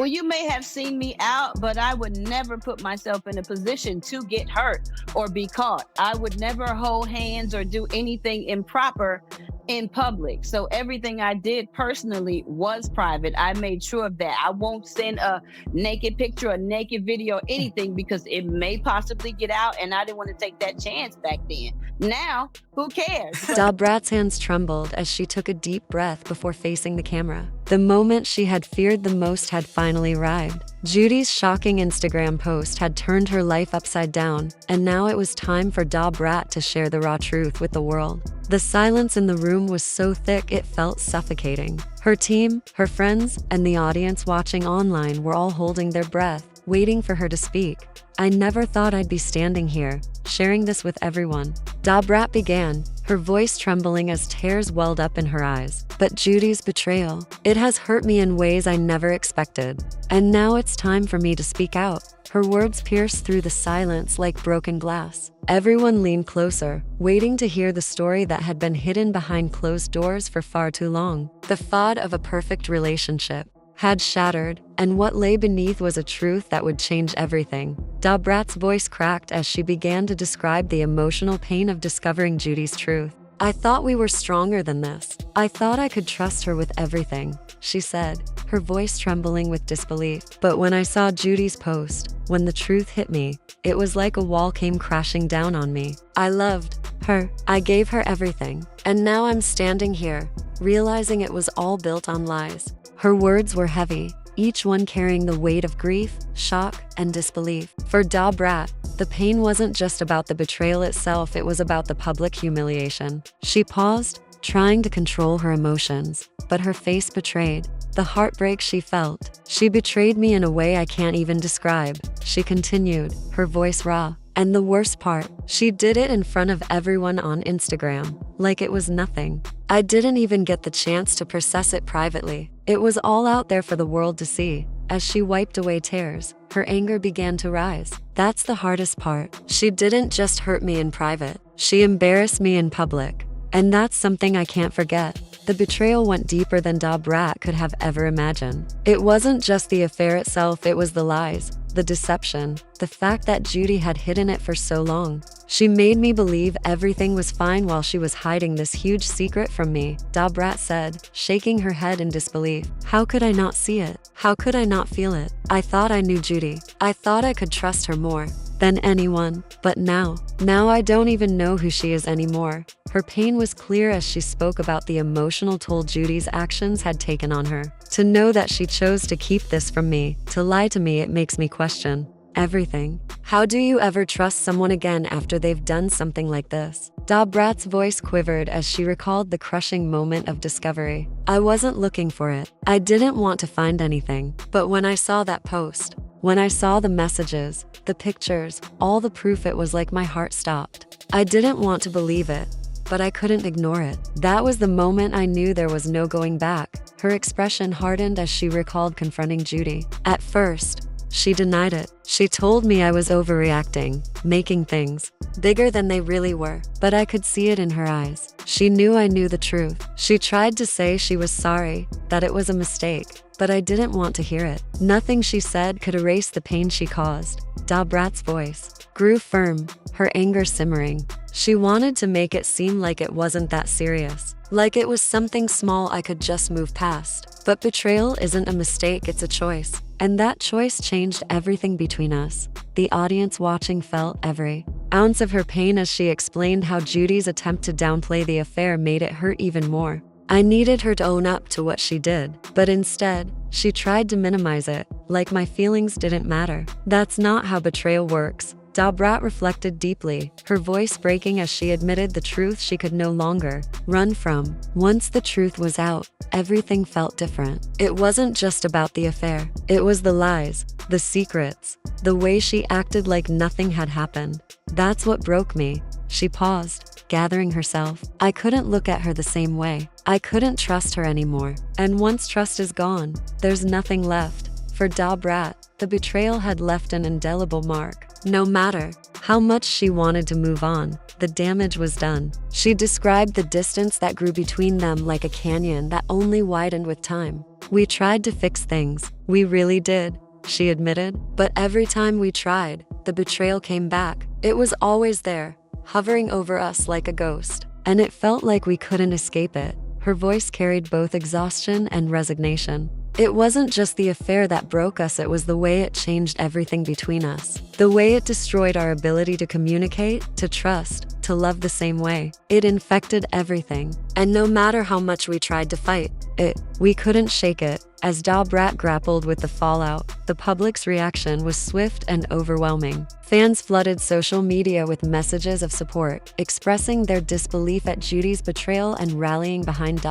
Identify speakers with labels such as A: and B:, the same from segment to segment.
A: Well, you may have seen me out, but I would never put myself in a position to get hurt or be caught. I would never hold hands or do anything improper in public. So everything I did personally was private. I made sure of that. I won't send a naked picture, a naked video, anything because it may possibly get out, and I didn't want to take that chance back then. Now, who cares?
B: Brat's hands trembled as she took a deep breath before facing the camera. The moment she had feared the most had finally arrived. Judy's shocking Instagram post had turned her life upside down, and now it was time for Brat to share the raw truth with the world. The silence in the room was so thick it felt suffocating. Her team, her friends, and the audience watching online were all holding their breath, waiting for her to speak. I never thought I'd be standing here, sharing this with everyone. Brat began, her voice trembling as tears welled up in her eyes. But Judy's betrayal, it has hurt me in ways I never expected. And now it's time for me to speak out. Her words pierced through the silence like broken glass. Everyone leaned closer, waiting to hear the story that had been hidden behind closed doors for far too long. The facade of a perfect relationship had shattered, and what lay beneath was a truth that would change everything. Brat's voice cracked as she began to describe the emotional pain of discovering Judy's truth. I thought we were stronger than this. I thought I could trust her with everything, she said, her voice trembling with disbelief. But when I saw Judy's post, when the truth hit me, it was like a wall came crashing down on me. I loved her. I gave her everything. And now I'm standing here, realizing it was all built on lies. Her words were heavy, each one carrying the weight of grief, shock, and disbelief. For Brat, the pain wasn't just about the betrayal itself, it was about the public humiliation. She paused, trying to control her emotions, but her face betrayed the heartbreak she felt. She betrayed me in a way I can't even describe, she continued, her voice raw. And the worst part, she did it in front of everyone on Instagram, like it was nothing. I didn't even get the chance to process it privately. It was all out there for the world to see. As she wiped away tears, her anger began to rise. That's the hardest part. She didn't just hurt me in private. She embarrassed me in public. And that's something I can't forget. The betrayal went deeper than Brat could have ever imagined. It wasn't just the affair itself, it was the lies, the deception, the fact that Judy had hidden it for so long. She made me believe everything was fine while she was hiding this huge secret from me, Brat said, shaking her head in disbelief. How could I not see it? How could I not feel it? I thought I knew Judy. I thought I could trust her more than anyone. But now I don't even know who she is anymore. Her pain was clear as she spoke about the emotional toll Judy's actions had taken on her. To know that she chose to keep this from me, to lie to me, it makes me question everything. How do you ever trust someone again after they've done something like this? Brat's voice quivered as she recalled the crushing moment of discovery. I wasn't looking for it. I didn't want to find anything. But when I saw that post, when I saw the messages, the pictures, all the proof, it was like my heart stopped. I didn't want to believe it, but I couldn't ignore it. That was the moment I knew there was no going back. Her expression hardened as she recalled confronting Judy. At first, she denied it. She told me I was overreacting, making things bigger than they really were. But I could see it in her eyes. She knew I knew the truth. She tried to say she was sorry, that it was a mistake, but I didn't want to hear it. Nothing she said could erase the pain she caused. Brat's voice grew firm, her anger simmering. She wanted to make it seem like it wasn't that serious, like it was something small I could just move past. But betrayal isn't a mistake, it's a choice. And that choice changed everything between us. The audience watching felt every ounce of her pain as she explained how Judy's attempt to downplay the affair made it hurt even more. I needed her to own up to what she did, but instead, she tried to minimize it, like my feelings didn't matter. That's not how betrayal works. Brat reflected deeply, her voice breaking as she admitted the truth she could no longer run from. Once the truth was out, everything felt different. It wasn't just about the affair. It was the lies, the secrets, the way she acted like nothing had happened. That's what broke me. She paused, gathering herself. I couldn't look at her the same way. I couldn't trust her anymore. And once trust is gone, there's nothing left. For Brat, the betrayal had left an indelible mark. No matter how much she wanted to move on, the damage was done. She described the distance that grew between them like a canyon that only widened with time. We tried to fix things. We really did, she admitted. But every time we tried, the betrayal came back. It was always there, hovering over us like a ghost. And it felt like we couldn't escape it. Her voice carried both exhaustion and resignation. It wasn't just the affair that broke us, it was the way it changed everything between us. The way it destroyed our ability to communicate, to trust, to love the same way. It infected everything. And no matter how much we tried to fight it, we couldn't shake it. As Brat grappled with the fallout, the public's reaction was swift and overwhelming. Fans flooded social media with messages of support, expressing their disbelief at Judy's betrayal and rallying behind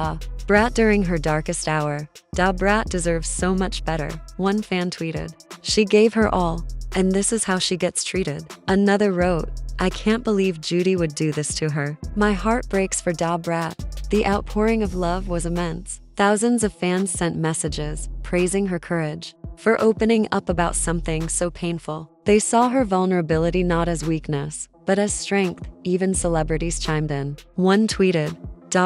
B: Brat during her darkest hour. Brat deserves so much better, one fan tweeted. She gave her all, and this is how she gets treated. Another wrote, I can't believe Judy would do this to her. My heart breaks for Brat. The outpouring of love was immense. Thousands of fans sent messages, praising her courage for opening up about something so painful. They saw her vulnerability not as weakness, but as strength. Even celebrities chimed in. One tweeted,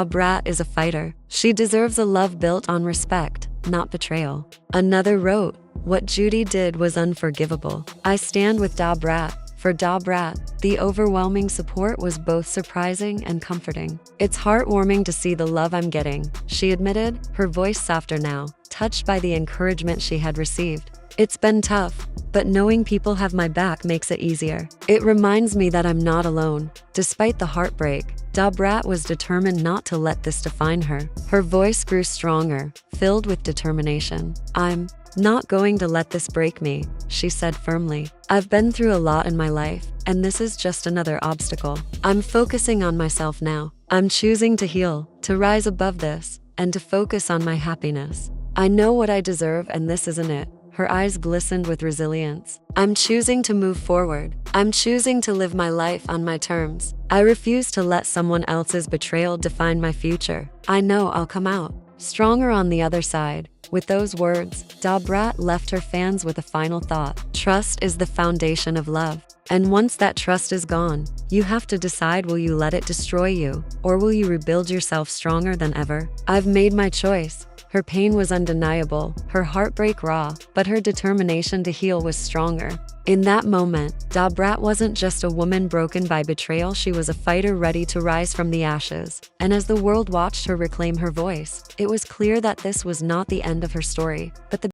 B: Brat is a fighter. She deserves a love built on respect, not betrayal. Another wrote, what Judy did was unforgivable. I stand with Brat. For Brat, the overwhelming support was both surprising and comforting. It's heartwarming to see the love I'm getting, she admitted, her voice softer now, touched by the encouragement she had received. It's been tough, but knowing people have my back makes it easier. It reminds me that I'm not alone. Despite the heartbreak, Brat was determined not to let this define her. Her voice grew stronger, filled with determination. I'm not going to let this break me, she said firmly. I've been through a lot in my life, and this is just another obstacle. I'm focusing on myself now. I'm choosing to heal, to rise above this, and to focus on my happiness. I know what I deserve, and this isn't it. Her eyes glistened with resilience. I'm choosing to move forward. I'm choosing to live my life on my terms. I refuse to let someone else's betrayal define my future. I know I'll come out stronger on the other side. With those words, Brat left her fans with a final thought. Trust is the foundation of love. And once that trust is gone, you have to decide, will you let it destroy you, or will you rebuild yourself stronger than ever? I've made my choice. Her pain was undeniable, her heartbreak raw, but her determination to heal was stronger. In that moment, Brat wasn't just a woman broken by betrayal, she was a fighter ready to rise from the ashes. And as the world watched her reclaim her voice, it was clear that this was not the end of her story, but the